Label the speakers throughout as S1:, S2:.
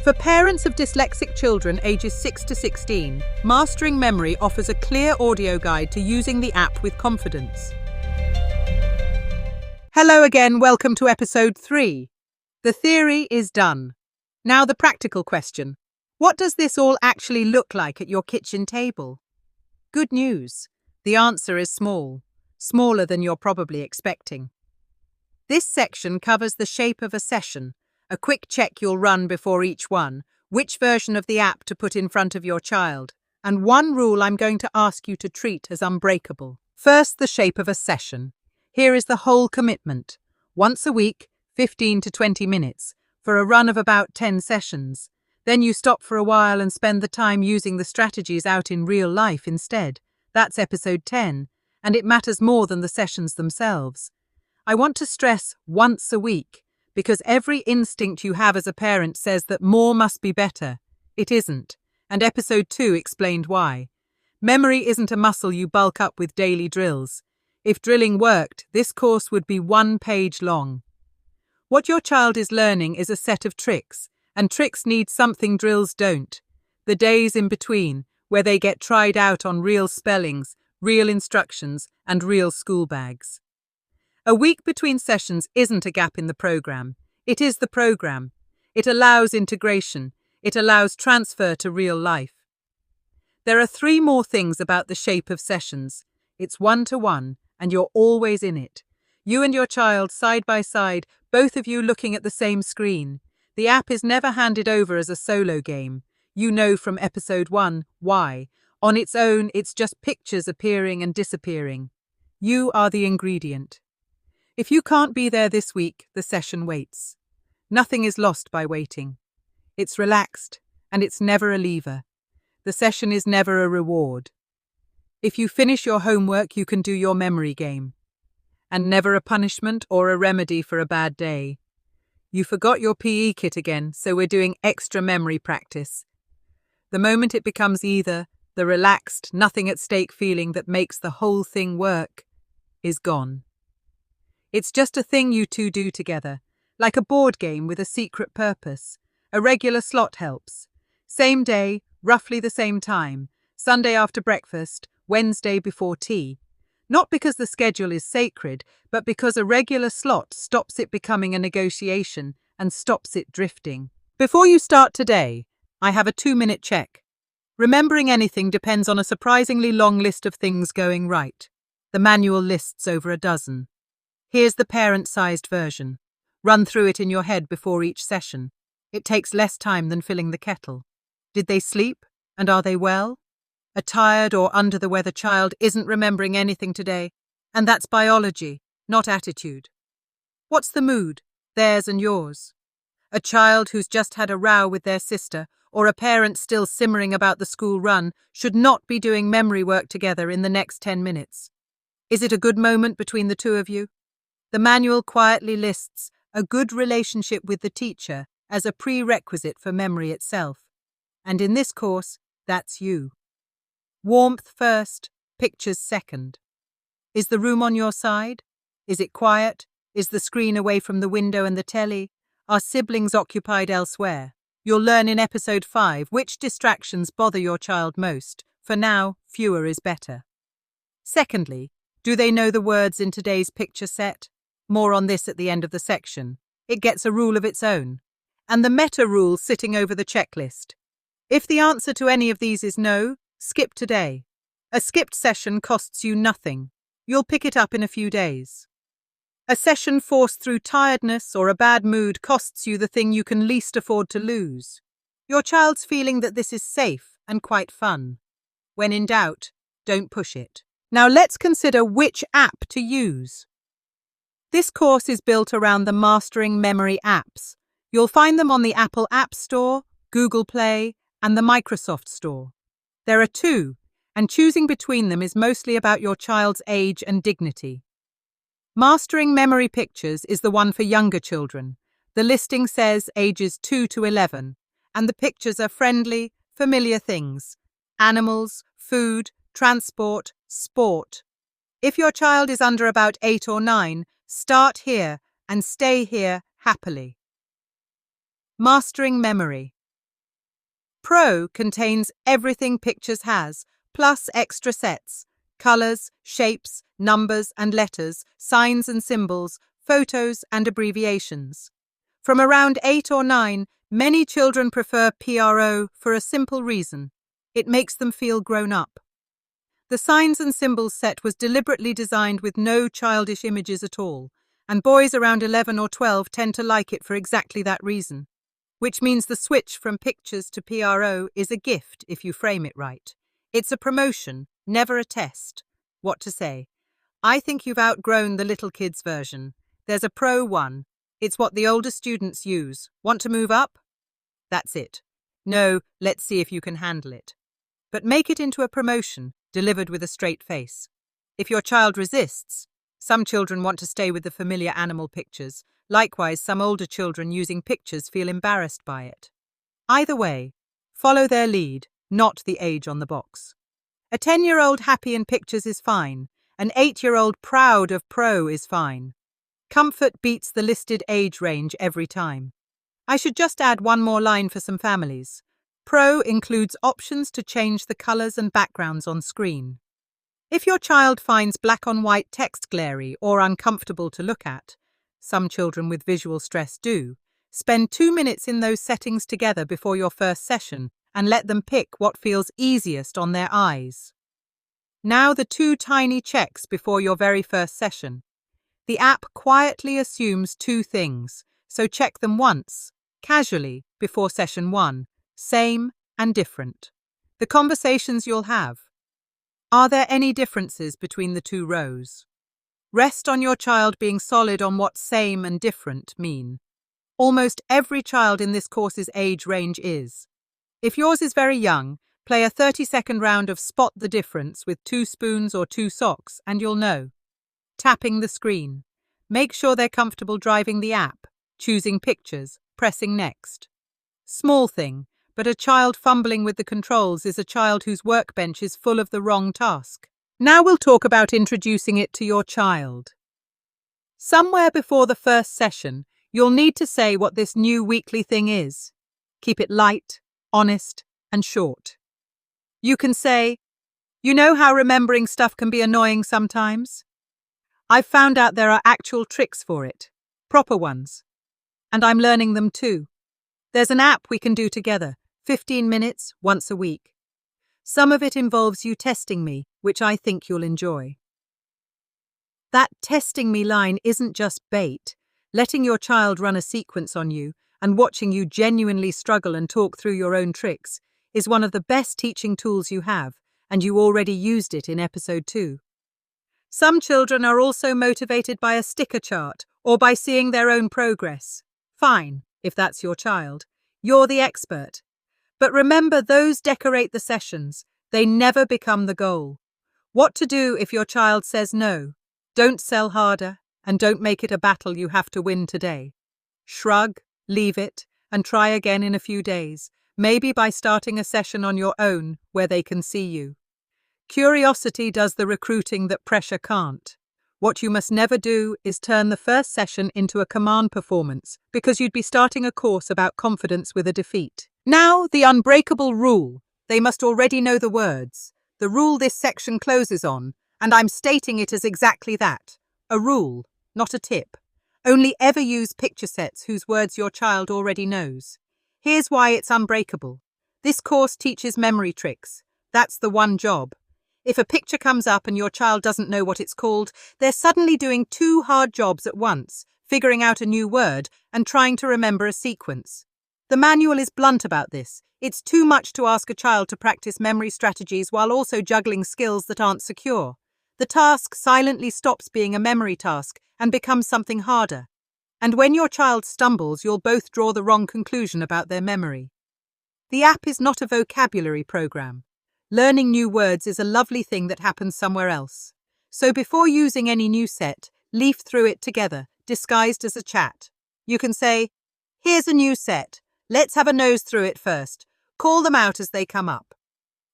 S1: For parents of dyslexic children ages 6 to 16, Mastering Memory offers a clear audio guide to using the app with confidence. Hello again, welcome to episode 3. The theory is done. Now the practical question. What does this all actually look like at your kitchen table? Good news. The answer is small. Smaller than you're probably expecting. This section covers the shape of a session, a quick check you'll run before each one, which version of the app to put in front of your child, and one rule I'm going to ask you to treat as unbreakable. First, the shape of a session. Here is the whole commitment. Once a week, 15 to 20 minutes, for a run of about 10 sessions. Then you stop for a while and spend the time using the strategies out in real life instead. That's episode 10, and it matters more than the sessions themselves. I want to stress once a week, because every instinct you have as a parent says that more must be better. It isn't, and episode 2 explained why. Memory isn't a muscle you bulk up with daily drills. If drilling worked, this course would be 1 page long. What your child is learning is a set of tricks, and tricks need something drills don't. The days in between, where they get tried out on real spellings, real instructions, and real school bags. A week between sessions isn't a gap in the program. It is the program. It allows integration. It allows transfer to real life. There are 3 more things about the shape of sessions. It's one-to-one, and you're always in it. You and your child side by side, both of you looking at the same screen. The app is never handed over as a solo game. You know from episode 1 why. On its own, it's just pictures appearing and disappearing. You are the ingredient. If you can't be there this week, the session waits. Nothing is lost by waiting. It's relaxed, and it's never a lever. The session is never a reward. If you finish your homework, you can do your memory game. And never a punishment or a remedy for a bad day. You forgot your PE kit again, so we're doing extra memory practice. The moment it becomes either the relaxed, nothing at stake feeling that makes the whole thing work is gone. It's just a thing you two do together, like a board game with a secret purpose. A regular slot helps. Same day, roughly the same time, Sunday after breakfast, Wednesday before tea. Not because the schedule is sacred, but because a regular slot stops it becoming a negotiation and stops it drifting. Before you start today, I have a 2-minute check. Remembering anything depends on a surprisingly long list of things going right. The manual lists over a dozen. Here's the parent-sized version. Run through it in your head before each session. It takes less time than filling the kettle. Did they sleep? And are they well? A tired or under-the-weather child isn't remembering anything today, and that's biology, not attitude. What's the mood? Theirs and yours. A child who's just had a row with their sister, or a parent still simmering about the school run, should not be doing memory work together in the next 10 minutes. Is it a good moment between the two of you? The manual quietly lists a good relationship with the teacher as a prerequisite for memory itself. And in this course, that's you. Warmth first, pictures second. Is the room on your side? Is it quiet? Is the screen away from the window and the telly? Are siblings occupied elsewhere? You'll learn in episode 5 which distractions bother your child most. For now, fewer is better. Secondly, do they know the words in today's picture set? More on this at the end of the section. It gets a rule of its own. And the meta rule sitting over the checklist. If the answer to any of these is no, skip today. A skipped session costs you nothing. You'll pick it up in a few days. A session forced through tiredness or a bad mood costs you the thing you can least afford to lose. Your child's feeling that this is safe and quite fun. When in doubt, don't push it. Now let's consider which app to use. This course is built around the Mastering Memory apps. You'll find them on the Apple App Store, Google Play, and the Microsoft Store. There are 2, and choosing between them is mostly about your child's age and dignity. Mastering Memory Pictures is the one for younger children. The listing says ages 2 to 11, and the pictures are friendly, familiar things. Animals, food, transport, sport. If your child is under about 8 or 9, start here and stay here happily. Mastering Memory. Pro contains everything Pictures has, plus extra sets, colors, shapes, numbers and letters, signs and symbols, photos and abbreviations. From around 8 or 9, many children prefer PRO for a simple reason. It makes them feel grown up. The signs and symbols set was deliberately designed with no childish images at all, and boys around 11 or 12 tend to like it for exactly that reason. Which means the switch from Pictures to PRO is a gift if you frame it right. It's a promotion, never a test. What to say? I think you've outgrown the little kids version. There's a Pro one. It's what the older students use. Want to move up? That's it. No, let's see if you can handle it. But make it into a promotion, delivered with a straight face. If your child resists, some children want to stay with the familiar animal pictures. Likewise, some older children using Pictures feel embarrassed by it. Either way, follow their lead, not the age on the box. A 10-year-old happy in Pictures is fine. An 8-year-old proud of Pro is fine. Comfort beats the listed age range every time. I should just add one more line for some families. Pro includes options to change the colors and backgrounds on screen. If your child finds black on white text glary or uncomfortable to look at, some children with visual stress do, spend 2 minutes in those settings together before your first session and let them pick what feels easiest on their eyes. Now the 2 tiny checks before your very first session. The app quietly assumes 2 things, so check them once, casually, before session 1, same and different. The conversations you'll have. Are there any differences between the 2 rows? Rest on your child being solid on what same and different mean. Almost every child in this course's age range is. If yours is very young, play a 30-second round of Spot the Difference with 2 spoons or 2 socks and you'll know. Tapping the screen. Make sure they're comfortable driving the app, choosing Pictures, pressing Next. Small thing, but a child fumbling with the controls is a child whose workbench is full of the wrong task. Now we'll talk about introducing it to your child. Somewhere before the first session, you'll need to say what this new weekly thing is. Keep it light, honest, and short. You can say, you know how remembering stuff can be annoying sometimes? I've found out there are actual tricks for it, proper ones. And I'm learning them too. There's an app we can do together, 15 minutes, once a week. Some of it involves you testing me, which I think you'll enjoy. That testing me line isn't just bait. Letting your child run a sequence on you and watching you genuinely struggle and talk through your own tricks is one of the best teaching tools you have, and you already used it in episode 2. Some children are also motivated by a sticker chart or by seeing their own progress. Fine, if that's your child. You're the expert. But remember, those decorate the sessions. They never become the goal. What to do if your child says no? Don't sell harder, and don't make it a battle you have to win today. Shrug, leave it, and try again in a few days, maybe by starting a session on your own where they can see you. Curiosity does the recruiting that pressure can't. What you must never do is turn the first session into a command performance because you'd be starting a course about confidence with a defeat. Now, the unbreakable rule. They must already know the words. The rule this section closes on, and I'm stating it as exactly that. A rule, not a tip. Only ever use picture sets whose words your child already knows. Here's why it's unbreakable. This course teaches memory tricks. That's the one job. If a picture comes up and your child doesn't know what it's called, they're suddenly doing 2 hard jobs at once, figuring out a new word and trying to remember a sequence. The manual is blunt about this. It's too much to ask a child to practice memory strategies while also juggling skills that aren't secure. The task silently stops being a memory task and becomes something harder. And when your child stumbles, you'll both draw the wrong conclusion about their memory. The app is not a vocabulary program. Learning new words is a lovely thing that happens somewhere else. So before using any new set, leaf through it together, disguised as a chat. You can say, here's a new set. Let's have a nose through it first. Call them out as they come up.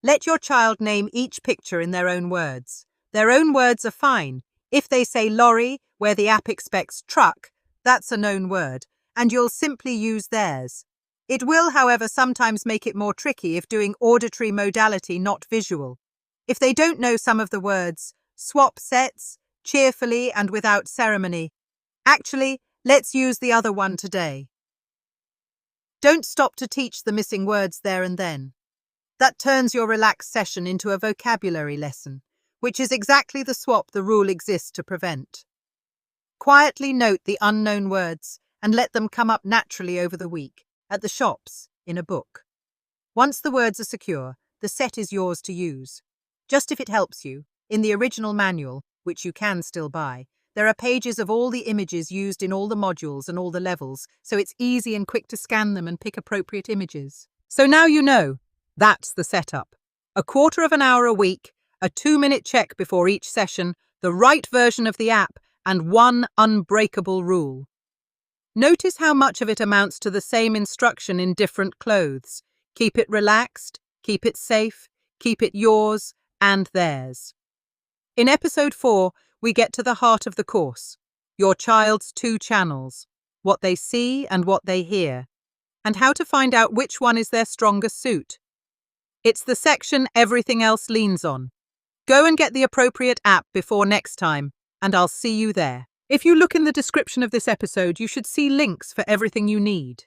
S1: Let your child name each picture in their own words. Their own words are fine. If they say lorry, where the app expects truck, that's a known word, and you'll simply use theirs. It will, however, sometimes make it more tricky if doing auditory modality, not visual. If they don't know some of the words, swap sets, cheerfully and without ceremony. Actually, let's use the other one today. Don't stop to teach the missing words there and then. That turns your relaxed session into a vocabulary lesson, which is exactly the swap the rule exists to prevent. Quietly note the unknown words and let them come up naturally over the week, at the shops, in a book. Once the words are secure, the set is yours to use. Just if it helps you, in the original manual, which you can still buy, there are pages of all the images used in all the modules and all the levels, so it's easy and quick to scan them and pick appropriate images. So now you know. That's the setup. A quarter of an hour a week, a 2-minute check before each session, the right version of the app, and one unbreakable rule. Notice how much of it amounts to the same instruction in different clothes. Keep it relaxed, keep it safe, keep it yours and theirs. In episode 4, we get to the heart of the course, your child's 2 channels, what they see and what they hear, and how to find out which one is their strongest suit. It's the section everything else leans on. Go and get the appropriate app before next time, and I'll see you there. If you look in the description of this episode, you should see links for everything you need.